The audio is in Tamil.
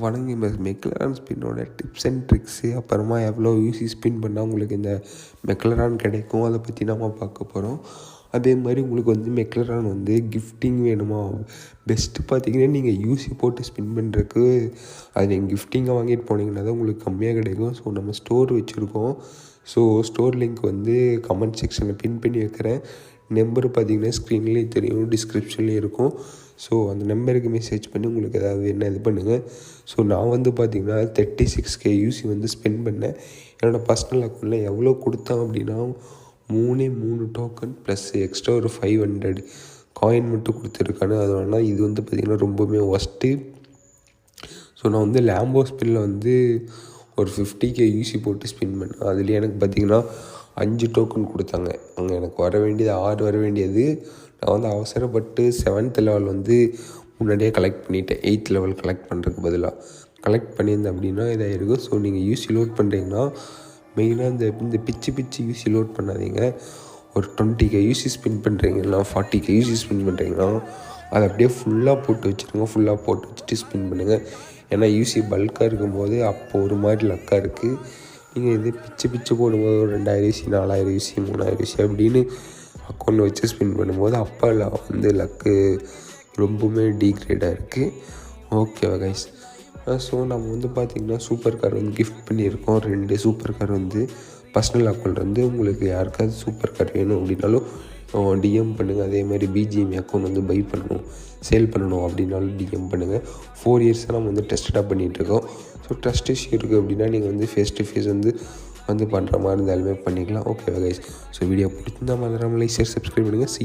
வணக்கம். மெக்லரான் ஸ்பின்னோட டிப்ஸ் அண்ட் ட்ரிக்ஸு, அப்புறமா எவ்வளோ யூசி ஸ்பின் பண்ணால் உங்களுக்கு இந்த மெக்லரான் கிடைக்கும், அதை பற்றி நம்ம பார்க்க போகிறோம். அதே மாதிரி உங்களுக்கு வந்து மெக்லரான் வந்து கிஃப்டிங் வேணுமா, பெஸ்ட்டு பார்த்தீங்கன்னா நீங்கள் யூசி போட்டு ஸ்பின் பண்ணுறதுக்கு அது நீங்கள் கிஃப்டிங்காக வாங்கிட்டு போனீங்கன்னா தான் உங்களுக்கு கம்மியாக கிடைக்கும். ஸோ நம்ம ஸ்டோர் வச்சுருக்கோம். ஸோ ஸ்டோர் லிங்க் வந்து கமெண்ட் செக்ஷனில் பின் பண்ணி வைக்கிறேன். நம்பர் பார்த்தீங்கன்னா ஸ்க்ரீன்லேயும் தெரியும், டிஸ்கிரிப்ஷன்லேயும் இருக்கும். ஸோ அந்த நம்பருக்கு மெசேஜ் பண்ணி உங்களுக்கு ஏதாவது என்ன இது பண்ணுங்கள். ஸோ நான் வந்து பார்த்திங்கன்னா 36K யூசி வந்து ஸ்பெண்ட் பண்ணேன். என்னோடய பர்சனல் அக்கௌண்ட்டில் எவ்வளோ கொடுத்தேன் அப்படின்னா 3 டோக்கன் ப்ளஸ் எக்ஸ்ட்ரா ஒரு 500 காயின் மட்டும் கொடுத்துருக்கானு. அதனால இது வந்து பார்த்திங்கன்னா ரொம்பவுமே ஒஸ்ட்டு. ஸோ நான் வந்து லேம்போ ஸ்பின்னில் வந்து ஒரு 50K யூசி போட்டு ஸ்பின் பண்ணேன். அதுலேயே எனக்கு பார்த்திங்கன்னா 5 டோக்கன் கொடுத்தாங்க. அங்கே எனக்கு வர வேண்டியது 6 வர வேண்டியது. நான் வந்து அவசரப்பட்டு 7th லெவல் வந்து முன்னாடியே கலெக்ட் பண்ணிவிட்டேன். 8th லெவல் கலெக்ட் பண்ணுறதுக்கு பதிலாக கலெக்ட் பண்ணியிருந்தேன் அப்படின்னா இதாகிருக்கும். ஸோ நீங்கள் யூசி லோட் பண்ணுறீங்கன்னா மெயினாக இந்த பிச்சு யூசி லோட் பண்ணாதீங்க. ஒரு 20K யூசி ஸ்பின் பண்ணுறீங்கன்னா 40K யூசி ஸ்பின் பண்ணுறீங்கன்னா அதை அப்படியே ஃபுல்லாக போட்டு வச்சுருங்க. ஃபுல்லாக போட்டு வச்சுட்டு ஸ்பின் பண்ணுங்கள். ஏன்னா யூசி பல்காக இருக்கும்போது அப்போ ஒரு மாதிரி லக்காக இருக்குது. நீங்கள் இது பிச்சு போடும்போது ஒரு 2000 யூசி 4000 யூசி 3000 யூசி அப்படின்னு அக்கௌண்ட் வச்சு ஸ்பின் பண்ணும்போது அப்போ வந்து லக்கு ரொம்பவுமே டீக்ரேடாக இருக்குது. ஓகேவா கைஸ்? ஸோ நம்ம வந்து பார்த்திங்கன்னா சூப்பர் கார் வந்து கிஃப்ட் பண்ணியிருக்கோம். 2 சூப்பர் கார் வந்து பர்சனல் அக்கௌண்ட் வந்து உங்களுக்கு யாருக்காவது சூப்பர் கார் வேணும் அப்படின்னாலும் டிஎம் பண்ணுங்கள். அதே மாதிரி பிஜிஎம் அக்கௌண்ட் வந்து பை பண்ணணும், சேல் பண்ணணும் அப்படின்னாலும் டிஎம் பண்ணுங்கள். 4 இயர்ஸாக நம்ம வந்து டெஸ்டடாக பண்ணிகிட்ருக்கோம். ஸோ ட்ரஸ்ட் இஷ்யூ இருக்குது அப்படின்னா நீங்கள் வந்து ஃபேஸ் டு ஃபேஸ் வந்து பண்ணுற மாதிரி இருந்தாலுமே பண்ணிக்கலாம். ஓகேவா கைஸ்? ஸோ வீடியோ பிடிச்சிருந்தால் மறந்துடாமல் லைக், ஷேர், சப்ஸ்கிரைப் பண்ணுங்கள்.